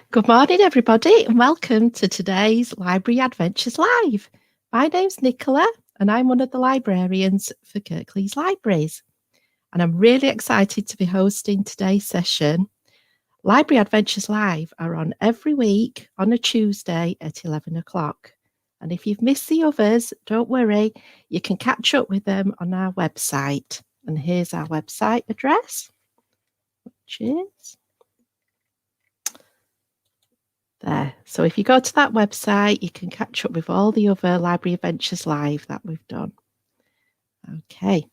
Good morning, everybody, and welcome to today's Library Adventures Live. My name's Nicola, and I'm one of the librarians for Kirklees Libraries. And I'm really excited to be hosting today's session. Library Adventures Live are on every week on a Tuesday at 11 o'clock. And if you've missed the others, don't worry, you can catch up with them on our website. And here's our website address, which is there. So if you go to that website, you can catch up with all the other Library Adventures Live that we've done. Okay.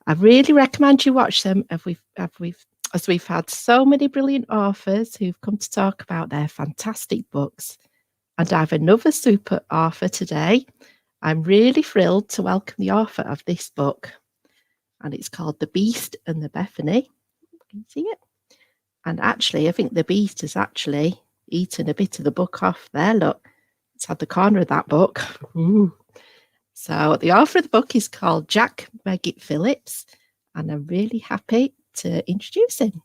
I really recommend you watch them as we've had so many brilliant authors who've come to talk about their fantastic books. And I have another super author today. I'm really thrilled to welcome the author of this book. And it's called The Beast and the Bethany. Can you see it? And actually, I think the beast has actually eaten a bit of the book off there. Look, it's had the corner of that book. Ooh. So the author of the book is called Jack Meggitt-Phillips, and I'm really happy to introduce him.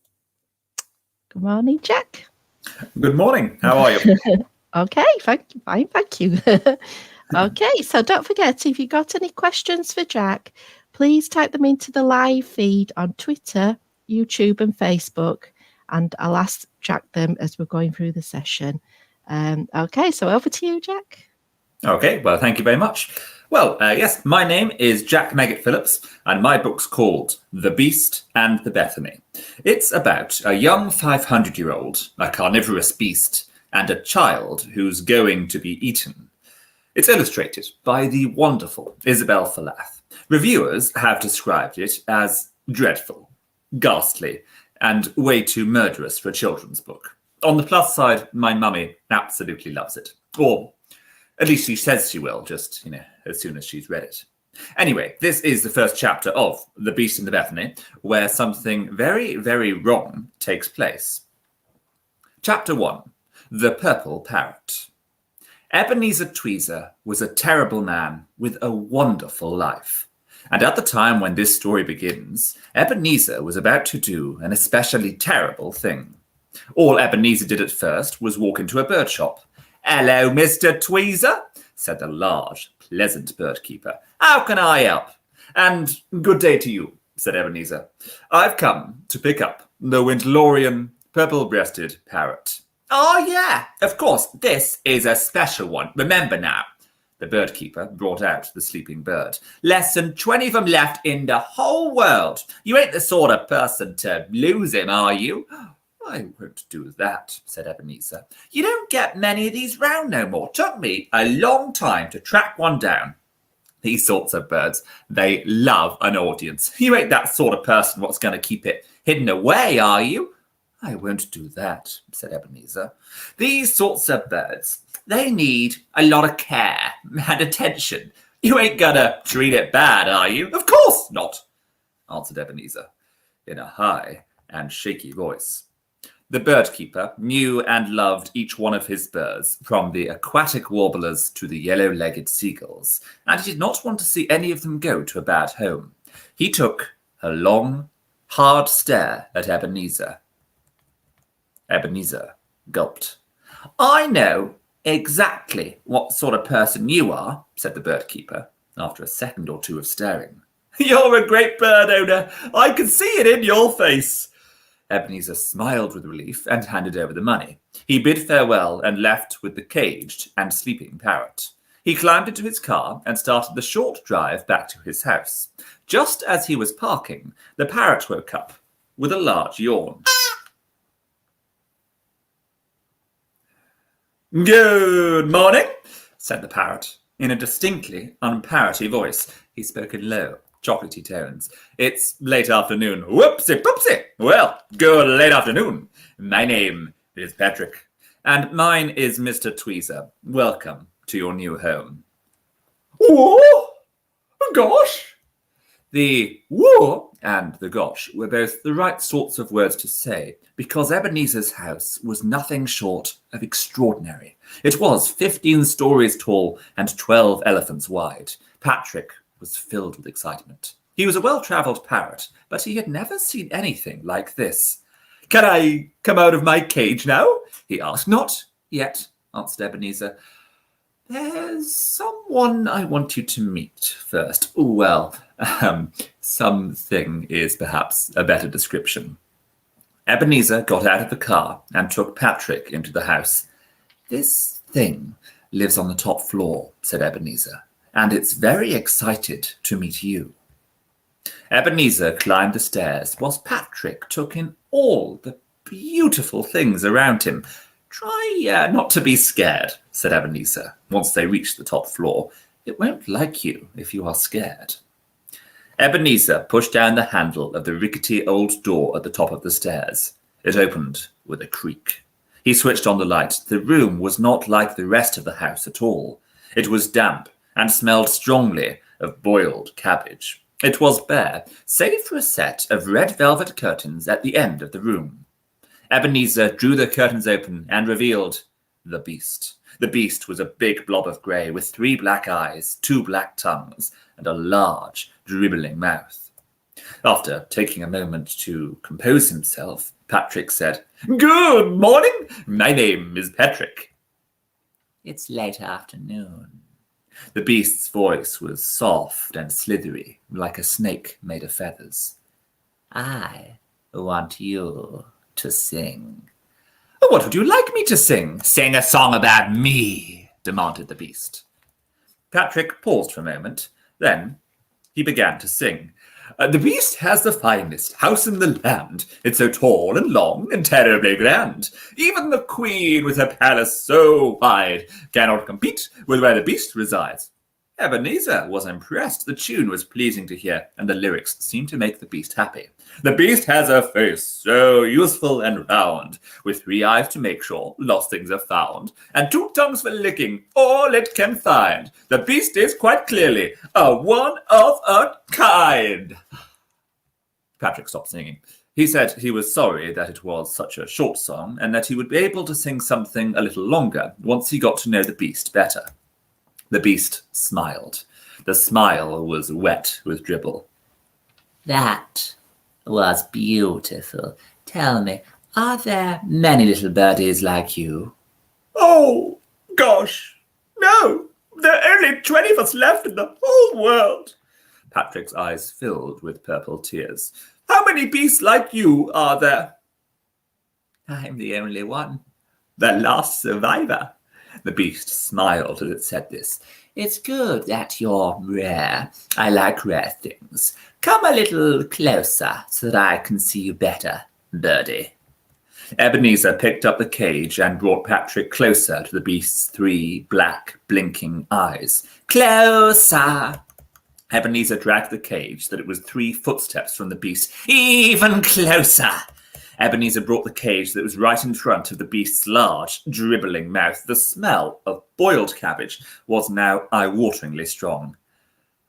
Good morning, Jack. Good morning. How are you? Okay, fine, thank you. Okay, so don't forget, if you've got any questions for Jack, please type them into the live feed on Twitter, YouTube and Facebook, and I'll ask Jack them as we're going through the session. Okay, so over to you, Jack. Okay, well, thank you very much. Well, yes, my name is Jack Meggitt-Phillips, and my book's called The Beast and the Bethany. It's about a young 500-year-old, a carnivorous beast, and a child who's going to be eaten. It's illustrated by the wonderful Isabel Falath. Reviewers have described it as dreadful, ghastly, and way too murderous for a children's book. On the plus side, my mummy absolutely loves it. Or at least she says she will, just, as soon as she's read it. Anyway, this is the first chapter of The Beast and the Bethany, where something very, very wrong takes place. Chapter 1. The Purple Parrot. Ebenezer Tweezer was a terrible man with a wonderful life. And at the time when this story begins, Ebenezer was about to do an especially terrible thing. All Ebenezer did at first was walk into a bird shop. "Hello, Mr. Tweezer," said the large, pleasant bird keeper. "How can I help?" "And good day to you," said Ebenezer. "I've come to pick up the Wintlorian purple-breasted parrot." "Oh, yeah, of course, this is a special one. Remember now." The bird keeper brought out the sleeping bird. "Less than 20 of them left in the whole world. You ain't the sort of person to lose him, are you?" "I won't do that," said Ebenezer. "You don't get many of these round no more. Took me a long time to track one down." These sorts of birds, they love an audience. "You ain't that sort of person what's going to keep it hidden away, are you?" "I won't do that," said Ebenezer. "These sorts of birds, they need a lot of care and attention. You ain't gonna treat it bad, are you?" "Of course not," answered Ebenezer in a high and shaky voice. The bird keeper knew and loved each one of his birds, from the aquatic warblers to the yellow-legged seagulls, and he did not want to see any of them go to a bad home. He took a long, hard stare at Ebenezer. Ebenezer gulped. "I know exactly what sort of person you are," said the bird keeper, after a second or two of staring. "You're a great bird owner. I can see it in your face." Ebenezer smiled with relief and handed over the money. He bid farewell and left with the caged and sleeping parrot. He climbed into his car and started the short drive back to his house. Just as he was parking, the parrot woke up with a large yawn. "Good morning," said the parrot, in a distinctly unparroty voice. He spoke in low, chocolatey tones. "It's late afternoon." "Whoopsie poopsie. Well, good late afternoon. My name is Patrick, and mine is Mr. Tweezer. Welcome to your new home." "Oh, gosh." The "whoa" and the "gosh" were both the right sorts of words to say, because Ebenezer's house was nothing short of extraordinary. It was 15 stories tall and 12 elephants wide. Patrick was filled with excitement. He was a well-travelled parrot, but he had never seen anything like this. Can I come out of my cage now? He asked. Not yet, answered Ebenezer. There's someone I want you to meet first. Well, something is perhaps a better description. Ebenezer got out of the car and took Patrick into the house. This thing lives on the top floor, said Ebenezer, and it's very excited to meet you. Ebenezer climbed the stairs whilst Patrick took in all the beautiful things around him. Try not to be scared, said Ebenezer, once they reached the top floor. It won't like you if you are scared. Ebenezer pushed down the handle of the rickety old door at the top of the stairs. It opened with a creak. He switched on the light. The room was not like the rest of the house at all. It was damp and smelled strongly of boiled cabbage. It was bare, save for a set of red velvet curtains at the end of the room. Ebenezer drew the curtains open and revealed the beast. The beast was a big blob of grey with 3 black eyes, 2 black tongues, and a large, dribbling mouth. After taking a moment to compose himself, Patrick said, "Good morning. My name is Patrick." "It's late afternoon." The beast's voice was soft and slithery, like a snake made of feathers. "I want you to sing." "What would you like me to sing?" "Sing a song about me," demanded the beast. Patrick paused for a moment. Then he began to sing. "The beast has the finest house in the land. It's so tall and long and terribly grand. Even the queen with her palace so wide cannot compete with where the beast resides." Ebenezer was impressed. The tune was pleasing to hear, and the lyrics seemed to make the beast happy. "The beast has a face so useful and round, with 3 eyes to make sure lost things are found, and 2 tongues for licking all it can find. The beast is quite clearly a one of a kind." Patrick stopped singing. He said he was sorry that it was such a short song, and that he would be able to sing something a little longer once he got to know the beast better. The beast smiled. The smile was wet with dribble. "That was beautiful. Tell me, are there many little birdies like you?" "Oh, gosh, no. There are only 20 of us left in the whole world." Patrick's eyes filled with purple tears. "How many beasts like you are there?" "I'm the only one. The last survivor." The beast smiled as it said this. "It's good that you're rare. I like rare things. Come a little closer so that I can see you better, birdie." Ebenezer picked up the cage and brought Patrick closer to the beast's 3 black, blinking eyes. "Closer." Ebenezer dragged the cage so that it was 3 footsteps from the beast. "Even closer." Ebenezer brought the cage that was right in front of the beast's large, dribbling mouth. The smell of boiled cabbage was now eye-wateringly strong.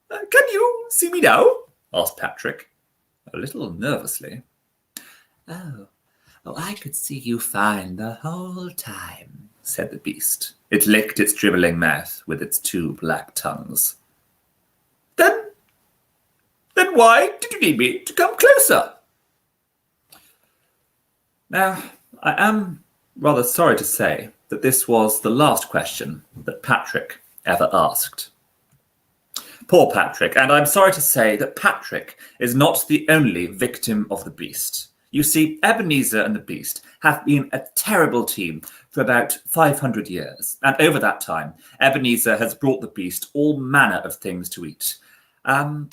"Can you see me now?" asked Patrick, a little nervously. Oh, I could see you fine the whole time," said the beast. It licked its dribbling mouth with its 2 black tongues. Then why did you need me to come closer?" Now, I am rather sorry to say that this was the last question that Patrick ever asked. Poor Patrick, and I'm sorry to say that Patrick is not the only victim of the beast. You see, Ebenezer and the beast have been a terrible team for about 500 years, and over that time, Ebenezer has brought the beast all manner of things to eat.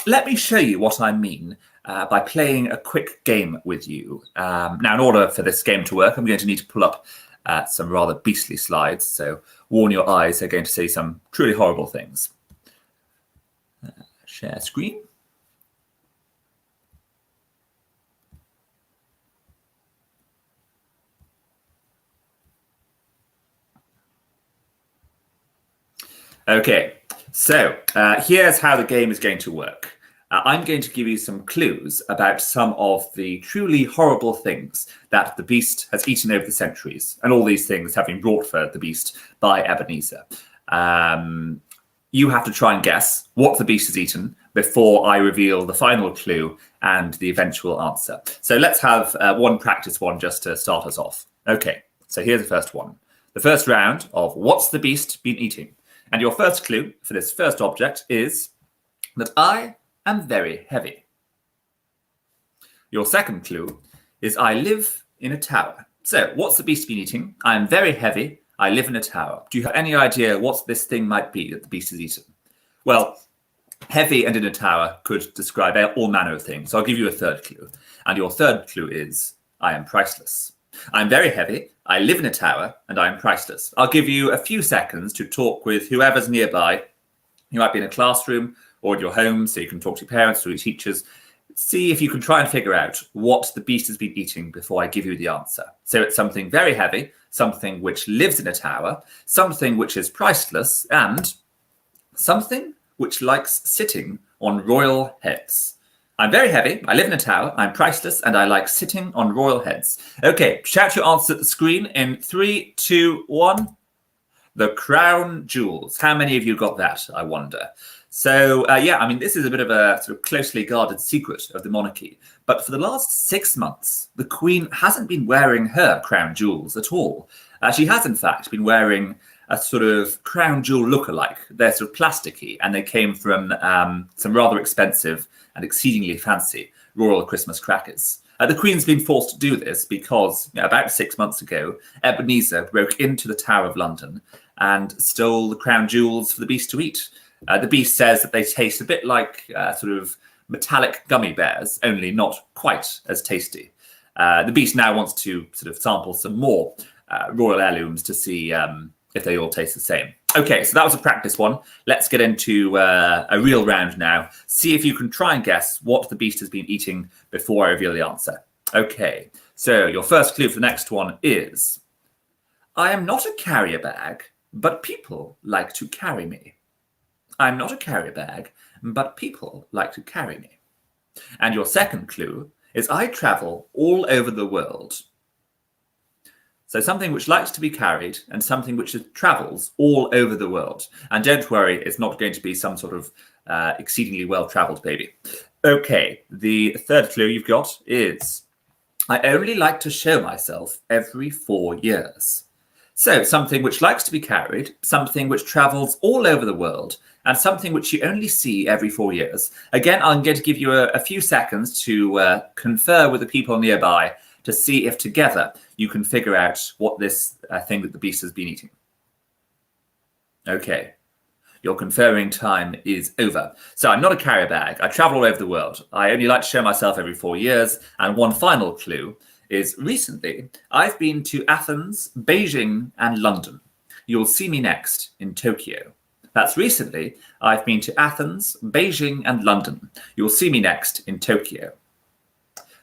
Let me show you what I mean by playing a quick game with you. Now, in order for this game to work, I'm going to need to pull up some rather beastly slides, so warn your eyes, they're going to see some truly horrible things. Share screen. Okay, so here's how the game is going to work. I'm going to give you some clues about some of the truly horrible things that the beast has eaten over the centuries, and all these things have been brought for the beast by Ebenezer. You have to try and guess what the beast has eaten before I reveal the final clue and the eventual answer. So let's have one practice one just to start us off. Okay, so here's the first one. The first round of What's the Beast Been Eating? And your first clue for this first object is that I am very heavy. Your second clue is I live in a tower. So what's the beast been eating? I am very heavy. I live in a tower. Do you have any idea what this thing might be that the beast has eaten? Well, heavy and in a tower could describe all manner of things. So I'll give you a third clue. And your third clue is I am priceless. I'm very heavy. I live in a tower and I'm priceless. I'll give you a few seconds to talk with whoever's nearby. You might be in a classroom or at your home, so you can talk to your parents or your teachers. See if you can try and figure out what the beast has been eating before I give you the answer. So it's something very heavy, something which lives in a tower, something which is priceless, and something which likes sitting on royal heads. I'm very heavy, I live in a tower, I'm priceless, and I like sitting on royal heads. Okay, shout your answer at the screen in 3, 2, 1. The crown jewels. How many of you got that, I wonder? So, yeah, I mean, this is a bit of a sort of closely guarded secret of the monarchy. But for the last 6 months, the Queen hasn't been wearing her crown jewels at all. She has, in fact, been wearing a sort of crown jewel lookalike. They're sort of plasticky, and they came from some rather expensive and exceedingly fancy royal Christmas crackers. The Queen's been forced to do this because about 6 months ago, Ebenezer broke into the Tower of London and stole the crown jewels for the beast to eat. The beast says that they taste a bit like sort of metallic gummy bears, only not quite as tasty. The beast now wants to sort of sample some more royal heirlooms to see if they all taste the same. Okay, so that was a practice one. Let's get into a real round now. See if you can try and guess what the beast has been eating before I reveal the answer. Okay, so your first clue for the next one is, I am not a carrier bag, but people like to carry me. I'm not a carrier bag, but people like to carry me. And your second clue is I travel all over the world. So something which likes to be carried and something which travels all over the world. And don't worry, it's not going to be some sort of exceedingly well-traveled baby. Okay, the third clue you've got is I only like to show myself every 4 years. So something which likes to be carried, something which travels all over the world, and something which you only see every 4 years. Again, I'm going to give you a few seconds to confer with the people nearby to see if together you can figure out what this thing that the beast has been eating. Okay, your conferring time is over. So I'm not a carrier bag. I travel all over the world. I only like to show myself every 4 years. And one final clue is recently I've been to Athens, Beijing, and London. You'll see me next in Tokyo. That's recently I've been to Athens, Beijing, and London. You'll see me next in Tokyo.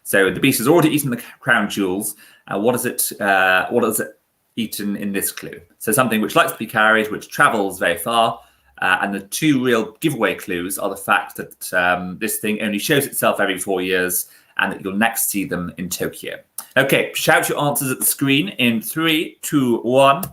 So the beast has already eaten the crown jewels. What has it eaten in this clue? So something which likes to be carried, which travels very far. And the two real giveaway clues are the fact that this thing only shows itself every 4 years and that you'll next see them in Tokyo. Okay, shout your answers at the screen in 3, 2, 1.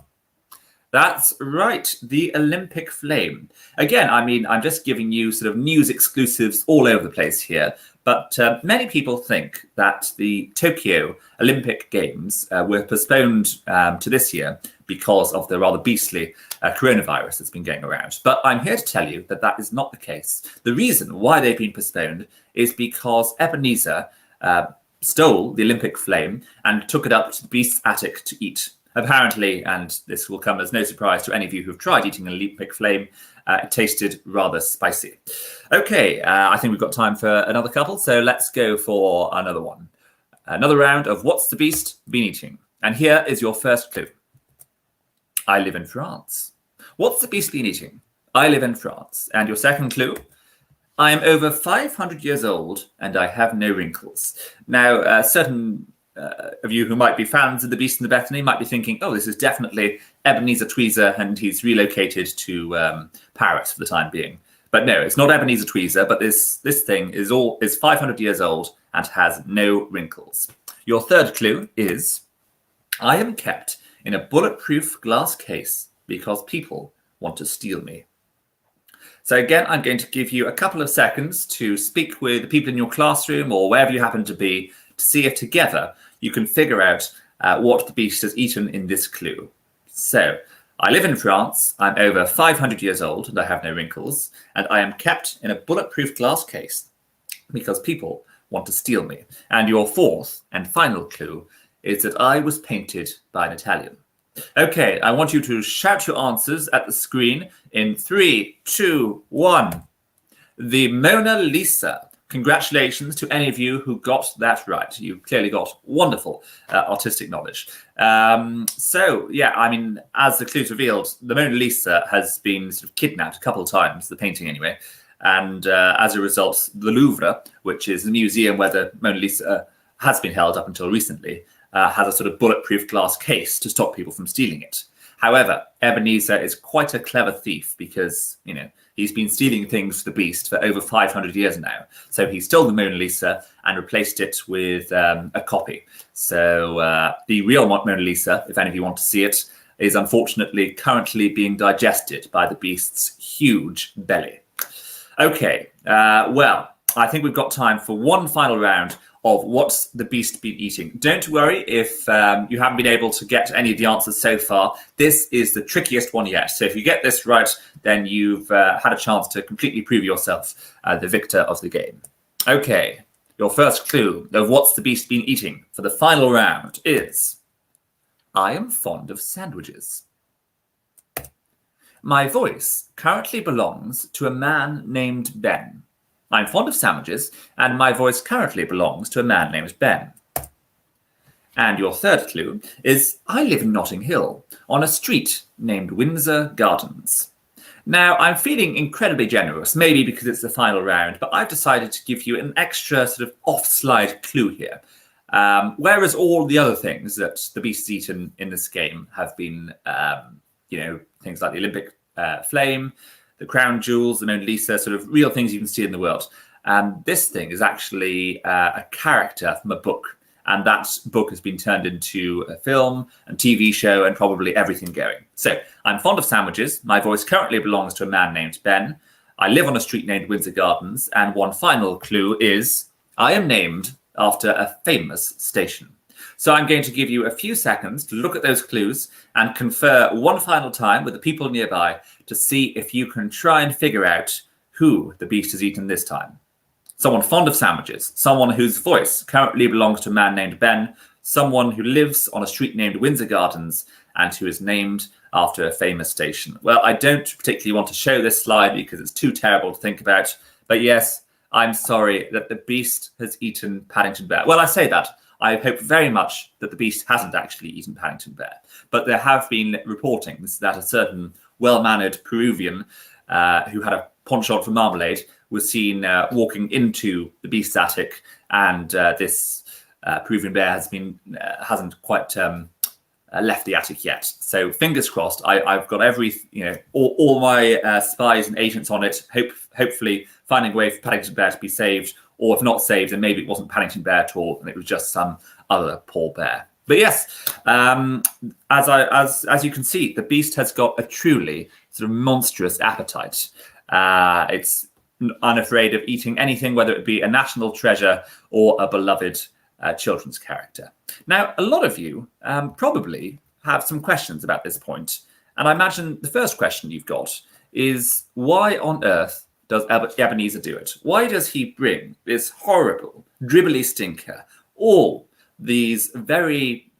That's right, the Olympic flame. Again, I mean, I'm just giving you sort of news exclusives all over the place here, but many people think that the Tokyo Olympic Games were postponed to this year because of the rather beastly coronavirus that's been going around. But I'm here to tell you that that is not the case. The reason why they've been postponed is because Ebenezer stole the Olympic flame and took it up to the beast's attic to eat. Apparently, and this will come as no surprise to any of you who've tried eating an Olympic flame, it tasted rather spicy. Okay, I think we've got time for another couple, so let's go for another one. Another round of What's the Beast Been Eating? And here is your first clue. I live in France. What's the beast been eating? I live in France. And your second clue? I am over 500 years old and I have no wrinkles. Now, certain of you who might be fans of The Beast and the Bethany might be thinking, oh, this is definitely Ebenezer Tweezer and he's relocated to Paris for the time being. But no, it's not Ebenezer Tweezer, but this thing is 500 years old and has no wrinkles. Your third clue is, I am kept in a bulletproof glass case because people want to steal me. So again, I'm going to give you a couple of seconds to speak with the people in your classroom or wherever you happen to be to see if together you can figure out what the beast has eaten in this clue. So, I live in France, I'm over 500 years old and I have no wrinkles, and I am kept in a bulletproof glass case because people want to steal me. And your fourth and final clue is that I was painted by an Italian. Okay, I want you to shout your answers at the screen in 3, 2, 1. The Mona Lisa. Congratulations to any of you who got that right. You clearly got wonderful artistic knowledge. So, yeah, I mean, as the clues revealed, the Mona Lisa has been sort of kidnapped a couple of times, the painting anyway. And as a result, the Louvre, which is the museum where the Mona Lisa has been held up until recently, has a sort of bulletproof glass case to stop people from stealing it. However, Ebenezer is quite a clever thief because, you know, he's been stealing things for the beast for over 500 years now. So he stole the Mona Lisa and replaced it with a copy. So the real Mona Lisa, if any of you want to see it, is unfortunately currently being digested by the beast's huge belly. Okay, well, I think we've got time for one final round of what's the beast been eating. Don't worry if you haven't been able to get any of the answers so far. This is the trickiest one yet. So if you get this right, then you've had a chance to completely prove yourself the victor of the game. Okay, your first clue of what's the beast been eating for the final round is, I am fond of sandwiches. My voice currently belongs to a man named Ben. I'm fond of sandwiches, and my voice currently belongs to a man named Ben. And your third clue is, I live in Notting Hill, on a street named Windsor Gardens. Now, I'm feeling incredibly generous, maybe because it's the final round, but I've decided to give you an extra sort of off-slide clue here. Whereas all the other things that the beast has eaten in this game have been, things like the Olympic flame, the crown jewels, the Mona Lisa, sort of real things you can see in the world. This thing is actually a character from a book. And that book has been turned into a film and TV show and probably everything going. So I'm fond of sandwiches. My voice currently belongs to a man named Ben. I live on a street named Windsor Gardens. And one final clue is, I am named after a famous station. So I'm going to give you a few seconds to look at those clues and confer one final time with the people nearby to see if you can try and figure out who the beast has eaten this time. Someone fond of sandwiches, someone whose voice currently belongs to a man named Ben, someone who lives on a street named Windsor Gardens and who is named after a famous station. Well, I don't particularly want to show this slide because it's too terrible to think about. But yes, I'm sorry that the beast has eaten Paddington Bear. Well, I say that. I hope very much that the beast hasn't actually eaten Paddington Bear. But there have been reportings that a certain well-mannered Peruvian who had a penchant for marmalade was seen walking into the beast's attic, and this Peruvian bear hasn't quite left the attic yet. So fingers crossed. I've got all my spies and agents on it. Hopefully finding a way for Paddington Bear to be saved, or if not saved, then maybe it wasn't Paddington Bear at all, and it was just some other poor bear. But yes, as you can see, the beast has got a truly sort of monstrous appetite. It's unafraid of eating anything, whether it be a national treasure or a beloved children's character. Now, a lot of you probably have some questions about this point, and I imagine the first question you've got is, why on earth does Ebenezer do it? Why does he bring this horrible, dribbly stinker all these very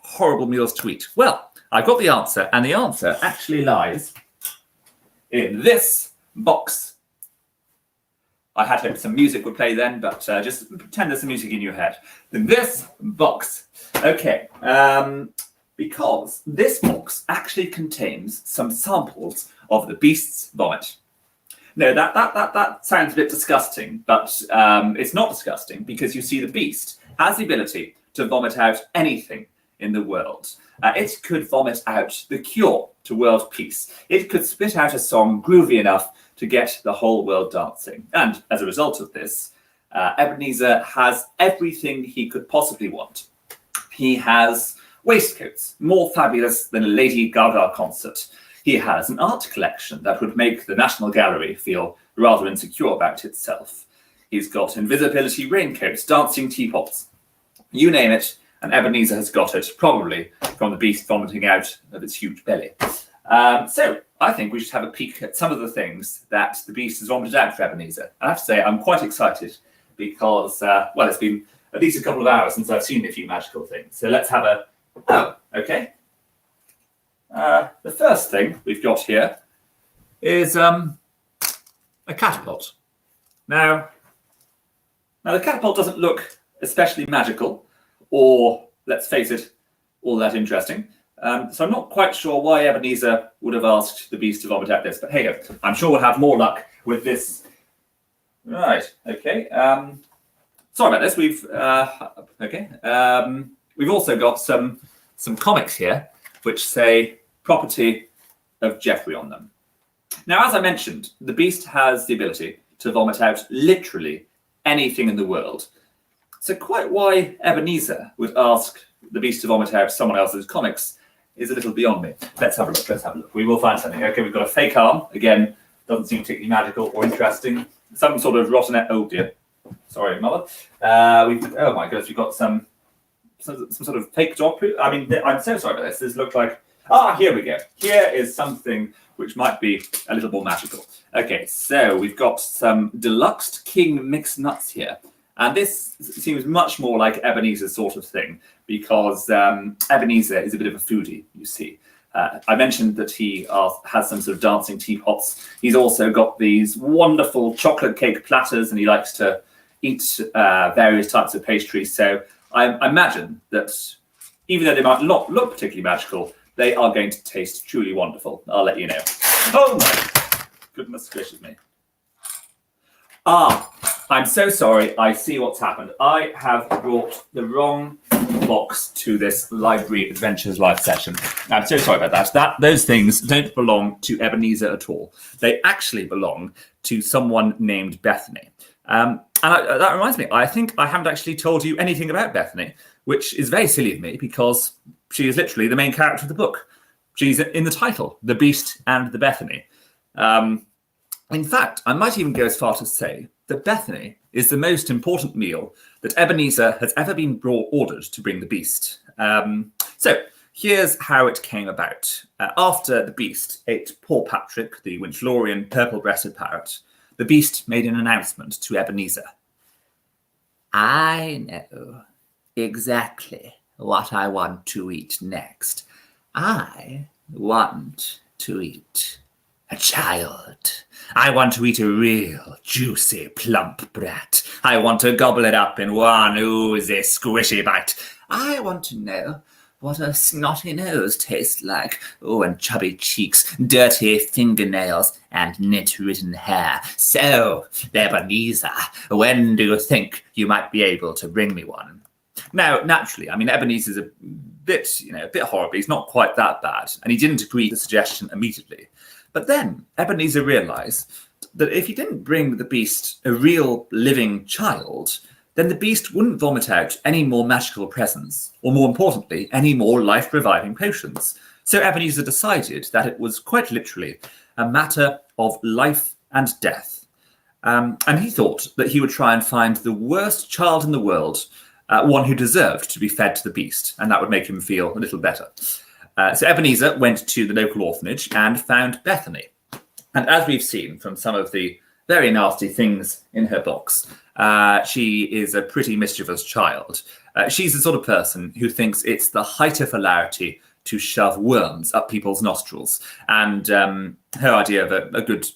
horrible meals to eat? Well, I've got the answer, and the answer actually lies in this box. I had hoped some music would play then, but just pretend there's some music in your head. In this box. Okay, because this box actually contains some samples of the beast's vomit. No, that sounds a bit disgusting, but it's not disgusting because you see the beast has the ability to vomit out anything in the world. It could vomit out the cure to world peace. It could spit out a song groovy enough to get the whole world dancing. And as a result of this, Ebenezer has everything he could possibly want. He has waistcoats more fabulous than a Lady Gaga concert. He has an art collection that would make the National Gallery feel rather insecure about itself. He's got invisibility raincoats, dancing teapots. You name it, and Ebenezer has got it, probably from the beast vomiting out of its huge belly. So I think we should have a peek at some of the things that the beast has vomited out for Ebenezer. I have to say I'm quite excited because, well, it's been at least a couple of hours since I've seen a few magical things. So let's have a... Oh, okay. The first thing we've got here is a catapult. Now, the catapult doesn't look especially magical or, let's face it, all that interesting. So I'm not quite sure why Ebenezer would have asked the beast to vomit out this, but hey, I'm sure we'll have more luck with this. Right, okay. Sorry about this. We've also got some comics here which say property of Jeffrey on them. Now, as I mentioned, the beast has the ability to vomit out literally anything in the world. So quite why Ebenezer would ask the beast to vomit out someone else's comics is a little beyond me. Let's have a look. We will find something. Okay, we've got a fake arm. Again, doesn't seem particularly magical or interesting. Some sort of rotten... Oh dear. Sorry, mother. Oh my goodness, we've got some sort of fake dog poop. I mean, I'm so sorry about this. This looks like... here we go. Here is something which might be a little more magical. Okay, so we've got some deluxe king mixed nuts here. And this seems much more like Ebenezer's sort of thing, because Ebenezer is a bit of a foodie, you see. I mentioned that he has some sort of dancing teapots. He's also got these wonderful chocolate cake platters, and he likes to eat various types of pastries. So I imagine that even though they might not look particularly magical, they are going to taste truly wonderful. I'll let you know. Oh my goodness gracious me. I'm so sorry. I see what's happened. I have brought the wrong box to this Library Adventures live session. I'm so sorry about that. Those things don't belong to Ebenezer at all. They actually belong to someone named Bethany. And that reminds me, I think I haven't actually told you anything about Bethany, which is very silly of me because she is literally the main character of the book. She's in the title, The Beast and the Bethany. In fact, I might even go as far to say that Bethany is the most important meal that Ebenezer has ever been ordered to bring the beast. So here's how it came about. After the beast ate poor Patrick, the Winchlorian purple-breasted parrot, the beast made an announcement to Ebenezer. I know exactly what I want to eat next. I want to eat a child. I want to eat a real, juicy, plump brat. I want to gobble it up in one oozy, squishy bite. I want to know what a snotty nose tastes like. Oh, and chubby cheeks, dirty fingernails, and knit-ridden hair. So, Ebenezer, when do you think you might be able to bring me one? Now, naturally, I mean, Ebenezer's a bit horrible. He's not quite that bad, and he didn't agree to the suggestion immediately. But then Ebenezer realized that if he didn't bring the beast a real living child, then the beast wouldn't vomit out any more magical presents, or more importantly, any more life-reviving potions. So Ebenezer decided that it was quite literally a matter of life and death. And he thought that he would try and find the worst child in the world, one who deserved to be fed to the beast, and that would make him feel a little better. So Ebenezer went to the local orphanage and found Bethany. And as we've seen from some of the very nasty things in her box, she is a pretty mischievous child. She's the sort of person who thinks it's the height of hilarity to shove worms up people's nostrils. And her idea of a good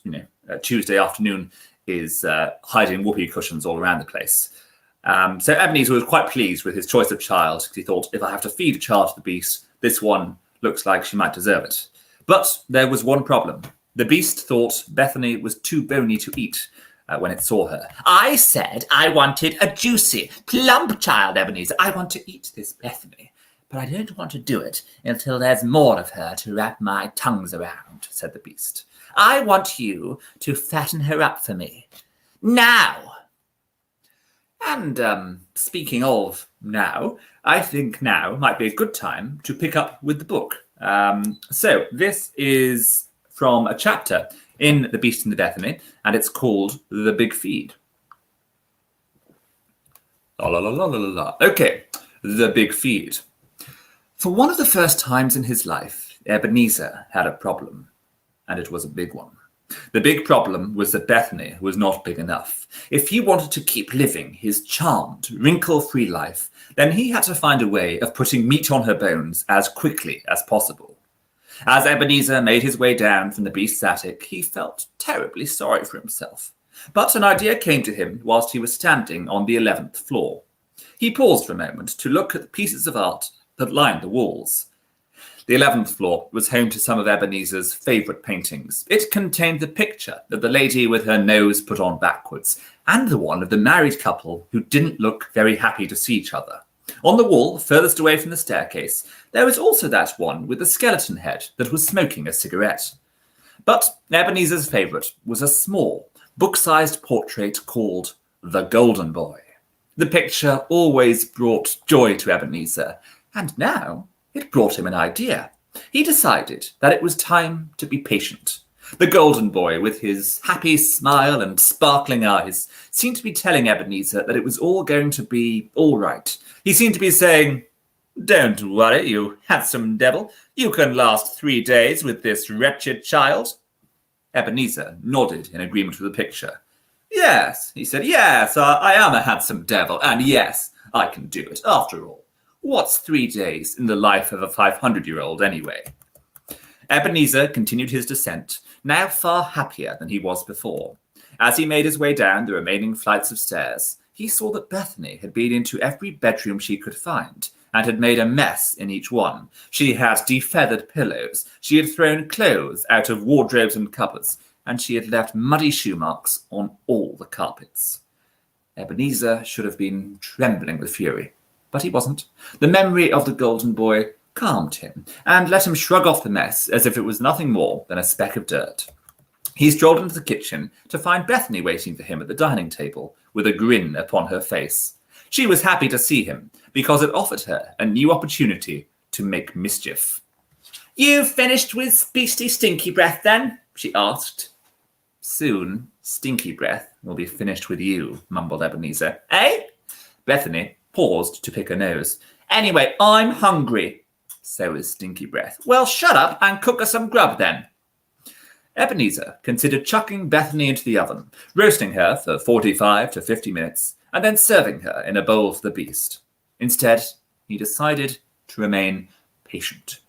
Tuesday afternoon is hiding whoopee cushions all around the place. So Ebenezer was quite pleased with his choice of child because he thought, if I have to feed a child to the beast, this one looks like she might deserve it. But there was one problem. The beast thought Bethany was too bony to eat when it saw her. I said I wanted a juicy, plump child, Ebenezer. I want to eat this Bethany, but I don't want to do it until there's more of her to wrap my tongues around, said the beast. I want you to fatten her up for me. Now! And speaking of now, I think now might be a good time to pick up with the book. So this is from a chapter in The Beast and the Bethany, and it's called The Big Feed. La la la la la la. Okay, The Big Feed. For one of the first times in his life, Ebenezer had a problem, and it was a big one. The big problem was that Bethany was not big enough. If he wanted to keep living his charmed, wrinkle-free life, then he had to find a way of putting meat on her bones as quickly as possible. As Ebenezer made his way down from the beast's attic, he felt terribly sorry for himself. But an idea came to him whilst he was standing on the 11th floor. He paused for a moment to look at the pieces of art that lined the walls. The 11th floor was home to some of Ebenezer's favourite paintings. It contained the picture of the lady with her nose put on backwards, and the one of the married couple who didn't look very happy to see each other. On the wall, furthest away from the staircase, there was also that one with the skeleton head that was smoking a cigarette. But Ebenezer's favourite was a small, book-sized portrait called The Golden Boy. The picture always brought joy to Ebenezer, and now it brought him an idea. He decided that it was time to be patient. The golden boy, with his happy smile and sparkling eyes, seemed to be telling Ebenezer that it was all going to be all right. He seemed to be saying, "Don't worry, you handsome devil. You can last 3 days with this wretched child." Ebenezer nodded in agreement with the picture. "Yes," he said, "yes, I am a handsome devil, and yes, I can do it after all. What's 3 days in the life of a 500-year-old anyway?" Ebenezer continued his descent, now far happier than he was before. As he made his way down the remaining flights of stairs, he saw that Bethany had been into every bedroom she could find and had made a mess in each one. She had defeathered pillows, she had thrown clothes out of wardrobes and cupboards, and she had left muddy shoe marks on all the carpets. Ebenezer should have been trembling with fury. But he wasn't. The memory of the golden boy calmed him and let him shrug off the mess as if it was nothing more than a speck of dirt. He strolled into the kitchen to find Bethany waiting for him at the dining table with a grin upon her face. She was happy to see him because it offered her a new opportunity to make mischief. "You finished with beastly Stinky Breath then?" she asked. "Soon, Stinky Breath will be finished with you," mumbled Ebenezer. "Eh?" Bethany paused to pick her nose. "Anyway, I'm hungry." "So is Stinky Breath." "Well, shut up and cook us some grub then." Ebenezer considered chucking Bethany into the oven, roasting her for 45 to 50 minutes, and then serving her in a bowl for the beast. Instead, he decided to remain patient.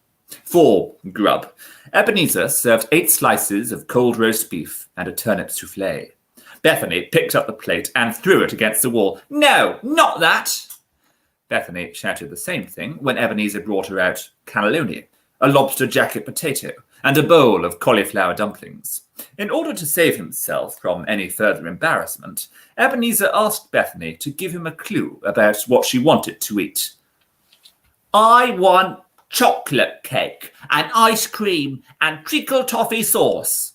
For grub, Ebenezer served 8 slices of cold roast beef and a turnip soufflé. Bethany picked up the plate and threw it against the wall. "No, not that!" Bethany shouted the same thing when Ebenezer brought her out cannelloni, a lobster jacket potato, and a bowl of cauliflower dumplings. In order to save himself from any further embarrassment, Ebenezer asked Bethany to give him a clue about what she wanted to eat. "I want chocolate cake and ice cream and treacle toffee sauce."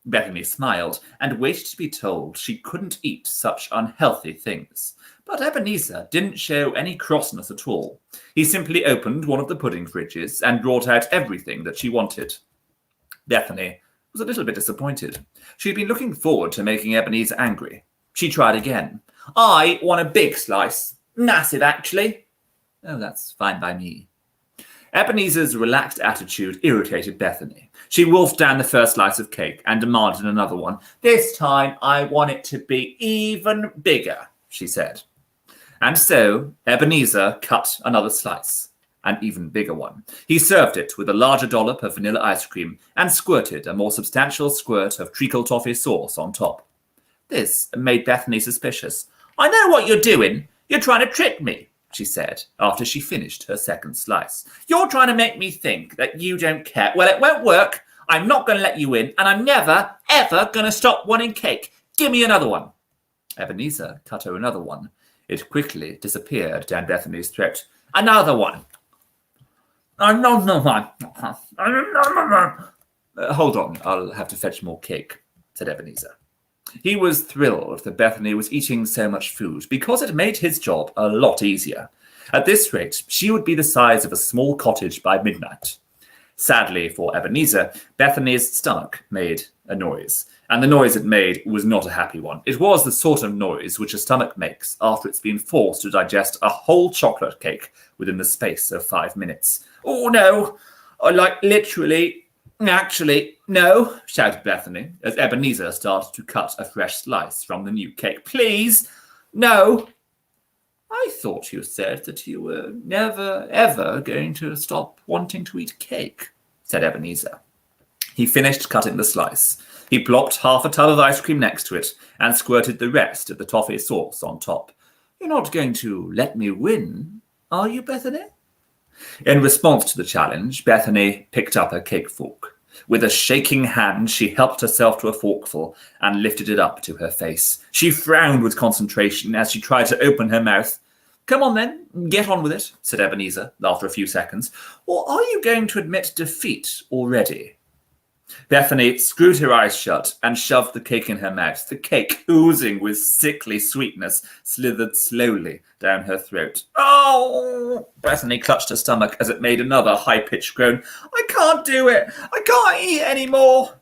Bethany smiled and waited to be told she couldn't eat such unhealthy things. But Ebenezer didn't show any crossness at all. He simply opened one of the pudding fridges and brought out everything that she wanted. Bethany was a little bit disappointed. She'd been looking forward to making Ebenezer angry. She tried again. "I want a big slice. Massive, actually." "Oh, that's fine by me." Ebenezer's relaxed attitude irritated Bethany. She wolfed down the first slice of cake and demanded another one. "This time I want it to be even bigger," she said. And so Ebenezer cut another slice, an even bigger one. He served it with a larger dollop of vanilla ice cream and squirted a more substantial squirt of treacle toffee sauce on top. This made Bethany suspicious. "I know what you're doing. You're trying to trick me," she said after she finished her second slice. "You're trying to make me think that you don't care. Well, it won't work. I'm not going to let you in, and I'm never, ever going to stop wanting cake. Give me another one." Ebenezer cut her another one. It quickly disappeared down Bethany's throat. "Another one." "Another one." Hold on, I'll have to fetch more cake," said Ebenezer. He was thrilled that Bethany was eating so much food because it made his job a lot easier. At this rate, she would be the size of a small cottage by midnight. Sadly for Ebenezer, Bethany's stomach made a noise. And the noise it made was not a happy one. It was the sort of noise which a stomach makes after it's been forced to digest a whole chocolate cake within the space of 5 minutes. "Oh, no, like literally, actually, no," shouted Bethany, as Ebenezer started to cut a fresh slice from the new cake. "Please, no." "I thought you said that you were never, ever going to stop wanting to eat cake," said Ebenezer. He finished cutting the slice. He plopped half a tub of ice cream next to it and squirted the rest of the toffee sauce on top. "You're not going to let me win, are you, Bethany?" In response to the challenge, Bethany picked up her cake fork. With a shaking hand, she helped herself to a forkful and lifted it up to her face. She frowned with concentration as she tried to open her mouth. "Come on then, get on with it," said Ebenezer after a few seconds. "Or are you going to admit defeat already?" Bethany screwed her eyes shut and shoved the cake in her mouth. The cake, oozing with sickly sweetness, slithered slowly down her throat. "Oh!" Bethany clutched her stomach as it made another high-pitched groan. "I can't do it! I can't eat anymore!"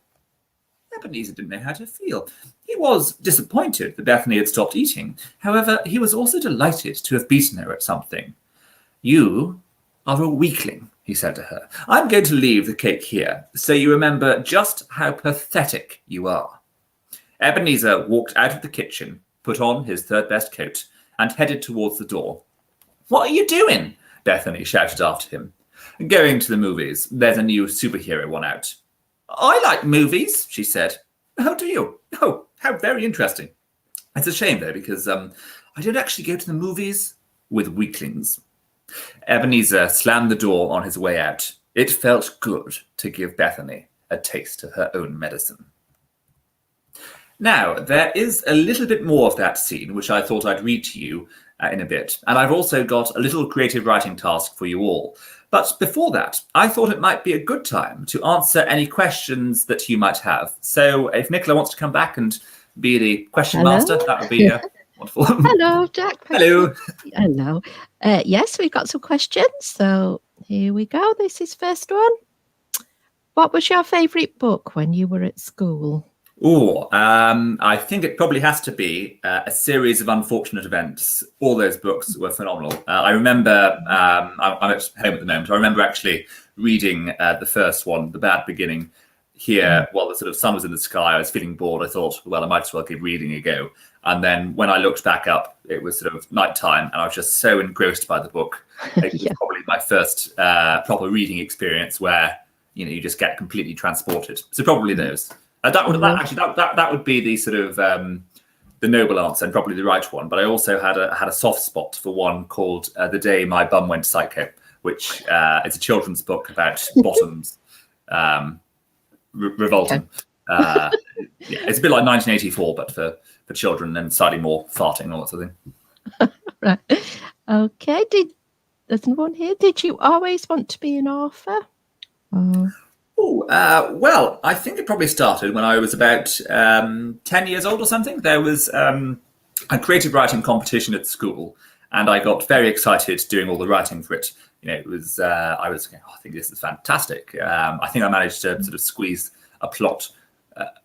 Ebenezer didn't know how to feel. He was disappointed that Bethany had stopped eating. However, he was also delighted to have beaten her at something. "You are a weakling," he said to her. "I'm going to leave the cake here, so you remember just how pathetic you are." Ebenezer walked out of the kitchen, put on his third best coat, and headed towards the door. "What are you doing?" Bethany shouted after him. "Going to the movies. There's a new superhero one out." "I like movies," she said. "Oh, do you? Oh, how very interesting. It's a shame, though, because I don't actually go to the movies with weaklings." Ebenezer slammed the door on his way out. It felt good to give Bethany a taste of her own medicine. Now, there is a little bit more of that scene, which I thought I'd read to you in a bit. And I've also got a little creative writing task for you all. But before that, I thought it might be a good time to answer any questions that you might have. So if Nicola wants to come back and be the question master, that would be wonderful. Hello, Jack. Hello. Hello. Yes, we've got some questions. So here we go. This is first one. What was your favourite book when you were at school? Oh, I think it probably has to be A Series of Unfortunate Events. All those books were phenomenal. I remember, I'm at home at the moment, I remember actually reading the first one, The Bad Beginning, here while the sort of sun was in the sky. I was feeling bored. I thought, well, I might as well give reading a go. And then when I looked back up, it was sort of nighttime, and I was just so engrossed by the book. It was probably my first proper reading experience where, you just get completely transported. So probably those. That would be the sort of the noble answer and probably the right one. But I also had a soft spot for one called The Day My Bum Went Psycho, which is a children's book about bottoms revolting. Okay. It's a bit like 1984, but for children and slightly more farting and all that sort of thing. Right. Okay. There's one here. Did you always want to be an author? Well, I think it probably started when I was about 10 years old or something. There was a creative writing competition at school, and I got very excited doing all the writing for it. It was I was thinking, I think this is fantastic. I think I managed to sort of squeeze a plot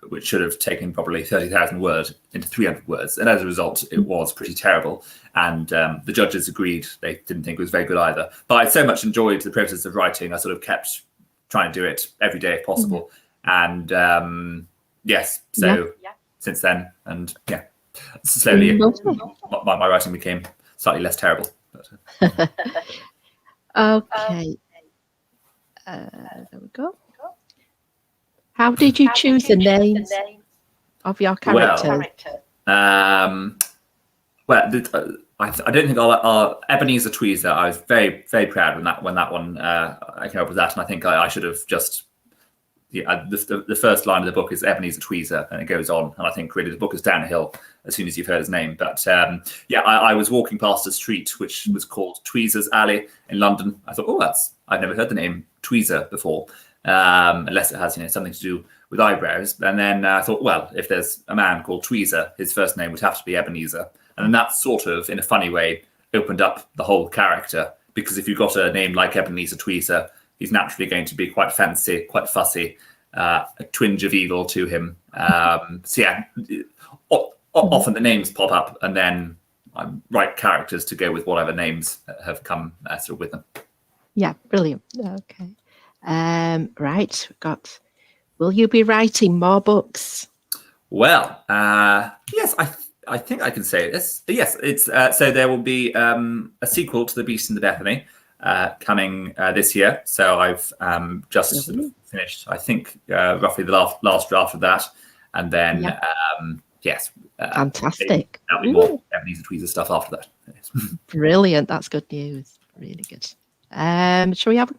which should have taken probably 30,000 words into 300 words. And as a result, it was pretty terrible. And the judges agreed. They didn't think it was very good either. But I so much enjoyed the process of writing, I sort of kept trying to do it every day if possible. And since then, and slowly my writing became slightly less terrible. But, okay. There we go. How did you choose the names of your characters? I don't think I'll Ebenezer Tweezer. I was very, very proud when that one I came up with that, and I think I should have just the first line of the book is Ebenezer Tweezer, and it goes on, and I think really the book is downhill as soon as you've heard his name. But I was walking past a street which was called Tweezer's Alley in London. I thought, I've never heard the name Tweezer before. Unless it has something to do with eyebrows. And then I thought, well, if there's a man called Tweezer, his first name would have to be Ebenezer. And then that sort of, in a funny way, opened up the whole character, because if you've got a name like Ebenezer Tweezer, he's naturally going to be quite fancy, quite fussy, a twinge of evil to him. So yeah, often the names pop up, and then I write characters to go with whatever names have come sort of with them. Yeah, brilliant. Okay. Right, we've got, will you be writing more books? Well, yes, I think I can say this. Yes, it's so there will be a sequel to The Beast and the Bethany coming this year. So I've just sort of finished, I think, roughly the last draft of that, and then yes, fantastic. That'll be more Japanese and tweezer stuff after that. Yes. Brilliant. That's good news. Really good. Shall we have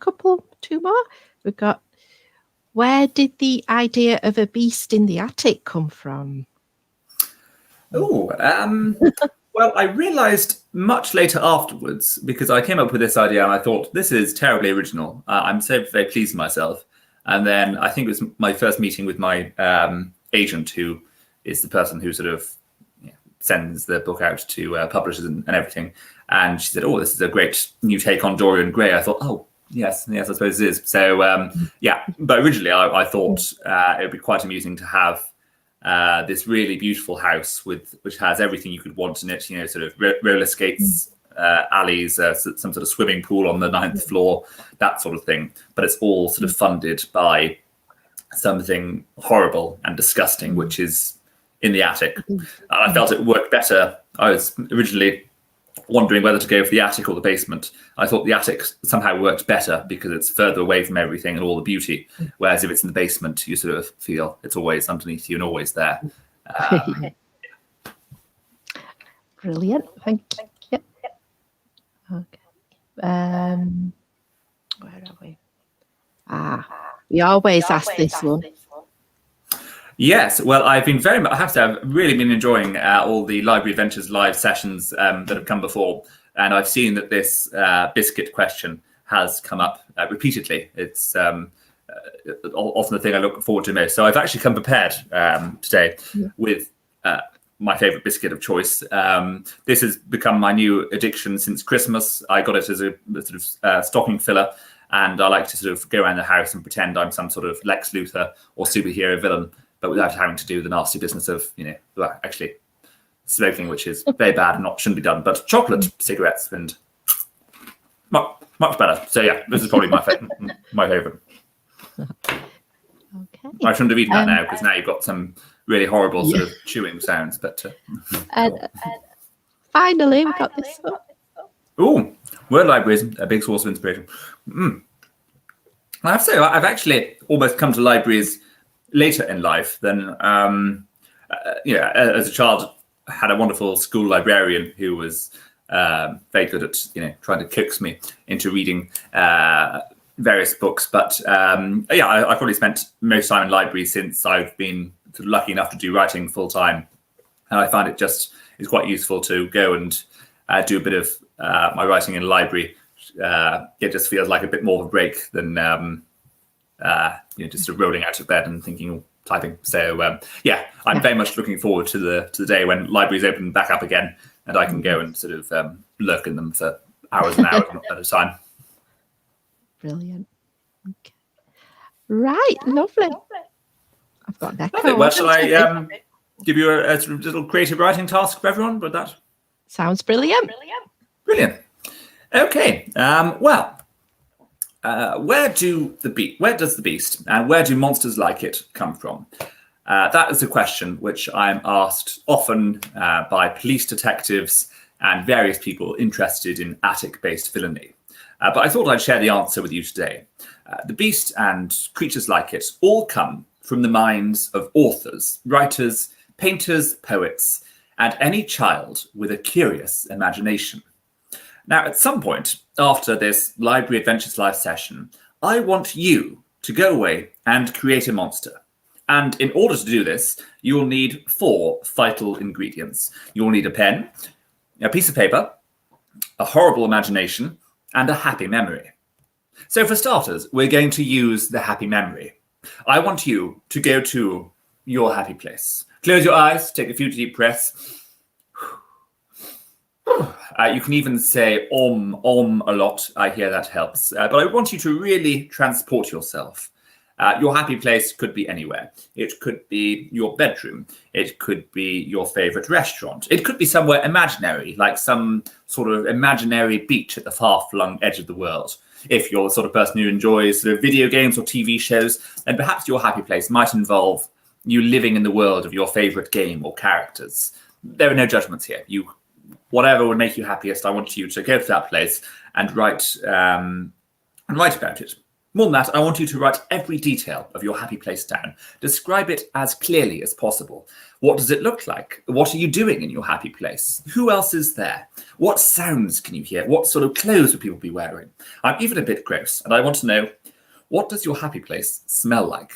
two more? We've got, where did the idea of a beast in the attic come from? Oh, well, I realised much later afterwards, because I came up with this idea and I thought, this is terribly original. I'm so very pleased with myself. And then I think it was my first meeting with my agent, who is the person who sort of sends the book out to publishers and everything. And she said, oh, this is a great new take on Dorian Gray. I thought, oh, yes, I suppose it is. So, yeah, but originally I thought it would be quite amusing to have this really beautiful house which has everything you could want in it, sort of roller skates, alleys, some sort of swimming pool on the 9th floor, that sort of thing. But it's all sort of funded by something horrible and disgusting, which is in the attic. And I felt it worked better. I was originally wondering whether to go for the attic or the basement. I thought the attic somehow worked better because it's further away from everything and all the beauty. Whereas if it's in the basement, you sort of feel it's always underneath you and always there. Brilliant. Thank you. Okay. Where are we? We always ask this one. Yes, well, I have to say, I've really been enjoying all the Library Adventures live sessions that have come before. And I've seen that this biscuit question has come up repeatedly. It's often the thing I look forward to most. So I've actually come prepared today with my favourite biscuit of choice. This has become my new addiction since Christmas. I got it as a sort of stocking filler. And I like to sort of go around the house and pretend I'm some sort of Lex Luthor or superhero villain, but without having to do the nasty business of, actually smoking, which is very bad and shouldn't be done. But chocolate, cigarettes, and much better. So yeah, this is probably my favorite. Okay. I shouldn't have eaten that now, because now you've got some really horrible sort of chewing sounds. But finally, we got this one. Oh, word library is a big source of inspiration. I have to say, I've actually almost come to libraries later in life than, as a child, I had a wonderful school librarian who was very good at, trying to coax me into reading various books. But I've probably spent most time in libraries since I've been sort of lucky enough to do writing full time. And I find it just is quite useful to go and do a bit of my writing in a library. It just feels like a bit more of a break than just sort of rolling out of bed and thinking, typing. So I'm very much looking forward to the day when libraries open back up again, and I can go and sort of lurk in them for hours and hours at a time. Brilliant. Okay. Right, lovely. I've got that. Well, shall I give you a sort of little creative writing task for everyone? Would that? Sounds brilliant. Brilliant. Okay. Where does the beast and where do monsters like it come from? That is a question which I'm asked often by police detectives and various people interested in attic-based villainy. But I thought I'd share the answer with you today. The beast and creatures like it all come from the minds of authors, writers, painters, poets, and any child with a curious imagination. Now, at some point after this Library Adventures Live session, I want you to go away and create a monster. And in order to do this, you will need 4 vital ingredients. You will need a pen, a piece of paper, a horrible imagination, and a happy memory. So for starters, we're going to use the happy memory. I want you to go to your happy place. Close your eyes, take a few deep breaths. You can even say om a lot. I hear that helps. But I want you to really transport yourself. Your happy place could be anywhere. It could be your bedroom. It could be your favorite restaurant. It could be somewhere imaginary, like some sort of imaginary beach at the far-flung edge of the world. If you're the sort of person who enjoys sort of video games or TV shows, then perhaps your happy place might involve you living in the world of your favorite game or characters. There are no judgments here. Whatever would make you happiest, I want you to go to that place and write about it. More than that, I want you to write every detail of your happy place down. Describe it as clearly as possible. What does it look like? What are you doing in your happy place? Who else is there? What sounds can you hear? What sort of clothes would people be wearing? I'm even a bit gross, and I want to know, what does your happy place smell like?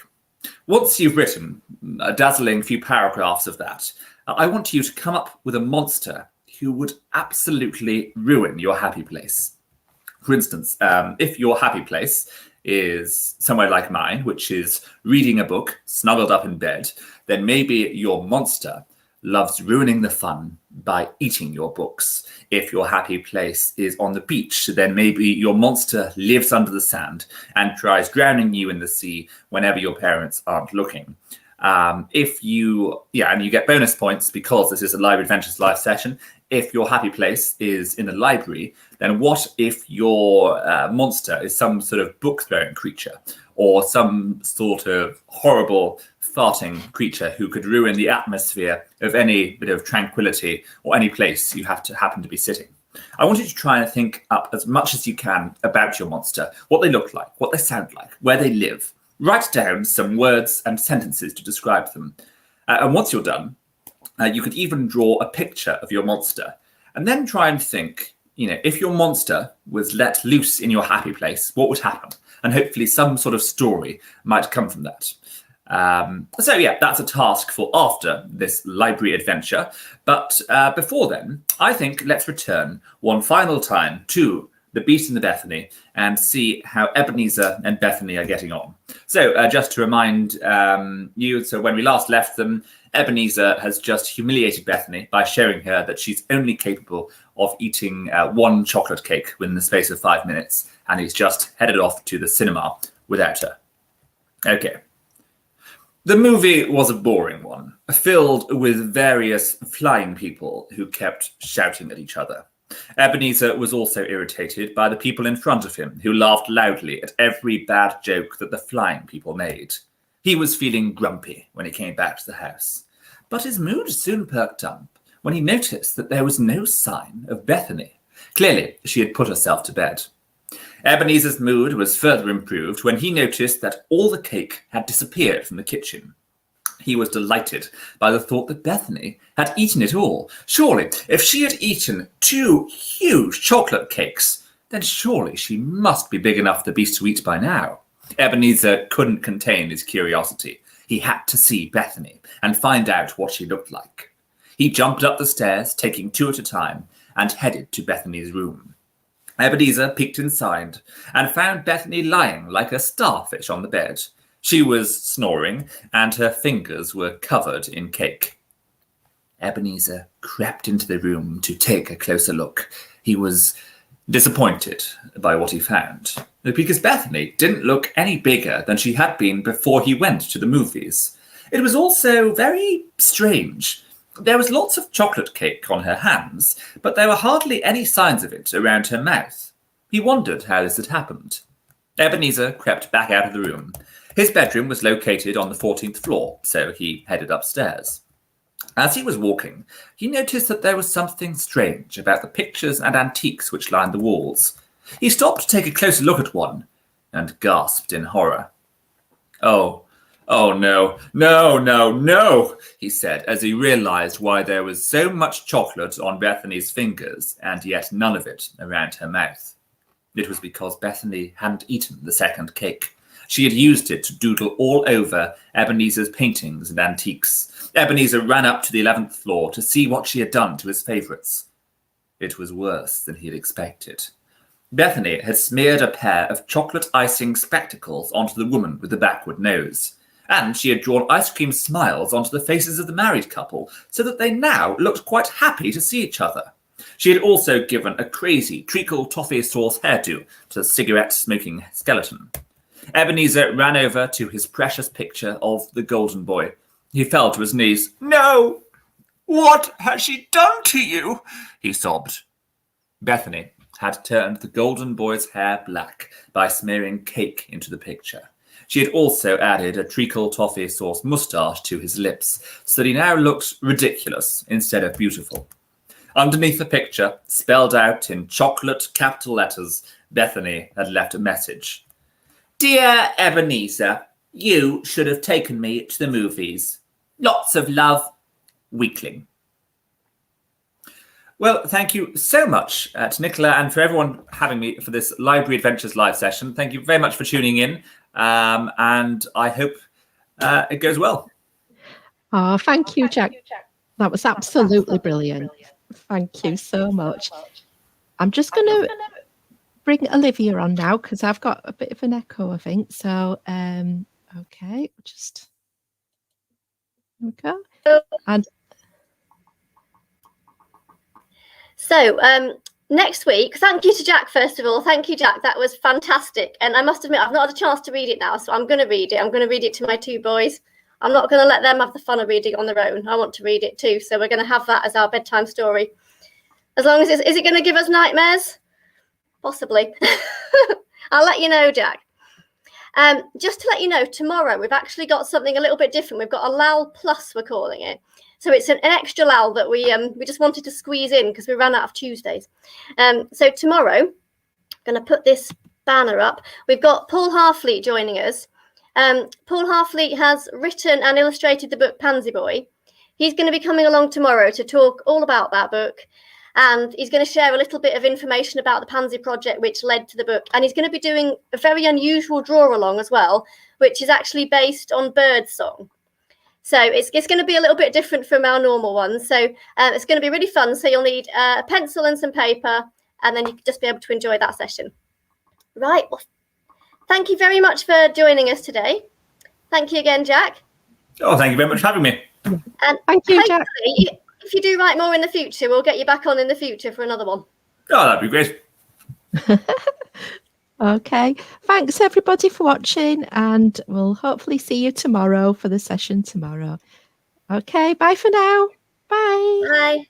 Once you've written a dazzling few paragraphs of that, I want you to come up with a monster who would absolutely ruin your happy place. For instance, if your happy place is somewhere like mine, which is reading a book, snuggled up in bed, then maybe your monster loves ruining the fun by eating your books. If your happy place is on the beach, then maybe your monster lives under the sand and tries drowning you in the sea whenever your parents aren't looking. And you get bonus points because this is a Library Adventures live session. If your happy place is in a library, then what if your monster is some sort of book-throwing creature or some sort of horrible farting creature who could ruin the atmosphere of any bit of tranquility or any place you happen to be sitting? I want you to try and think up as much as you can about your monster, what they look like, what they sound like, where they live. Write down some words and sentences to describe them. And once you're done, you could even draw a picture of your monster and then try and think, if your monster was let loose in your happy place, what would happen? And hopefully some sort of story might come from that. That's a task for after this library adventure. But before then, I think let's return one final time to The Beast and the Bethany and see how Ebenezer and Bethany are getting on. So just to remind you, so when we last left them, Ebenezer has just humiliated Bethany by showing her that she's only capable of eating one chocolate cake within the space of 5 minutes, and he's just headed off to the cinema without her. Okay. The movie was a boring one, filled with various flying people who kept shouting at each other. Ebenezer was also irritated by the people in front of him who laughed loudly at every bad joke that the flying people made. He was feeling grumpy when he came back to the house, but his mood soon perked up when he noticed that there was no sign of Bethany. Clearly, she had put herself to bed. Ebenezer's mood was further improved when he noticed that all the cake had disappeared from the kitchen. He was delighted by the thought that Bethany had eaten it all. Surely, if she had eaten 2 huge chocolate cakes, then surely she must be big enough for the beast to eat by now. Ebenezer couldn't contain his curiosity. He had to see Bethany and find out what she looked like. He jumped up the stairs, taking 2 at a time, and headed to Bethany's room. Ebenezer peeked inside and found Bethany lying like a starfish on the bed. She was snoring, and her fingers were covered in cake. Ebenezer crept into the room to take a closer look. He was disappointed by what he found, because Bethany didn't look any bigger than she had been before he went to the movies. It was also very strange. There was lots of chocolate cake on her hands, but there were hardly any signs of it around her mouth. He wondered how this had happened. Ebenezer crept back out of the room. His bedroom was located on the 14th floor, so he headed upstairs. As he was walking, he noticed that there was something strange about the pictures and antiques which lined the walls. He stopped to take a closer look at one and gasped in horror. Oh no, he said as he realized why there was so much chocolate on Bethany's fingers and yet none of it around her mouth. It was because Bethany hadn't eaten the second cake. She had used it to doodle all over Ebenezer's paintings and antiques. Ebenezer ran up to the 11th floor to see what she had done to his favorites. It was worse than he had expected. Bethany had smeared a pair of chocolate icing spectacles onto the woman with the backward nose, and she had drawn ice cream smiles onto the faces of the married couple so that they now looked quite happy to see each other. She had also given a crazy treacle toffee sauce hairdo to the cigarette-smoking skeleton. Ebenezer ran over to his precious picture of the golden boy. He fell to his knees. "No! What has she done to you?" he sobbed. Bethany had turned the golden boy's hair black by smearing cake into the picture. She had also added a treacle toffee sauce moustache to his lips, so that he now looked ridiculous instead of beautiful. Underneath the picture, spelled out in chocolate capital letters, Bethany had left a message. "Dear Ebenezer, you should have taken me to the movies. Lots of love, Weakling." Well, thank you so much to Nicola and for everyone having me for this Library Adventures live session. Thank you very much for tuning in, and I hope it goes well. Oh, thank you, Jack. That was absolutely brilliant. Thank you so much. I'm just going to bring Olivia on now because I've got a bit of an echo, I think. So, okay, just there we go. And so, next week, thank you to Jack, first of all. Thank you, Jack. That was fantastic. And I must admit, I've not had a chance to read it now, so I'm going to read it. I'm going to read it to my two boys. I'm not going to let them have the fun of reading it on their own. I want to read it too. So we're going to have that as our bedtime story. As long as is it going to give us nightmares? Possibly. I'll let you know, Jack. Just to let you know, tomorrow we've actually got something a little bit different. We've got a LAL Plus, we're calling it. So it's an extra LAL that we just wanted to squeeze in because we ran out of Tuesdays. So tomorrow, I'm going to put this banner up. We've got Paul Harfleet joining us. Paul Harfleet has written and illustrated the book Pansy Boy. He's going to be coming along tomorrow to talk all about that book. And he's going to share a little bit of information about the Pansy Project, which led to the book. And he's going to be doing a very unusual draw along as well, which is actually based on birdsong. So it's going to be a little bit different from our normal ones. So it's going to be really fun. So you'll need a pencil and some paper, and then you can just be able to enjoy that session. Right. Well, thank you very much for joining us today. Thank you again, Jack. Oh, thank you very much for having me. And thank you, Jack. If you do write more in the future, we'll get you back on in the future for another one. Oh, that'd be great. Okay. Thanks, everybody, for watching, and we'll hopefully see you tomorrow for the session tomorrow. Okay. Bye for now. Bye. Bye.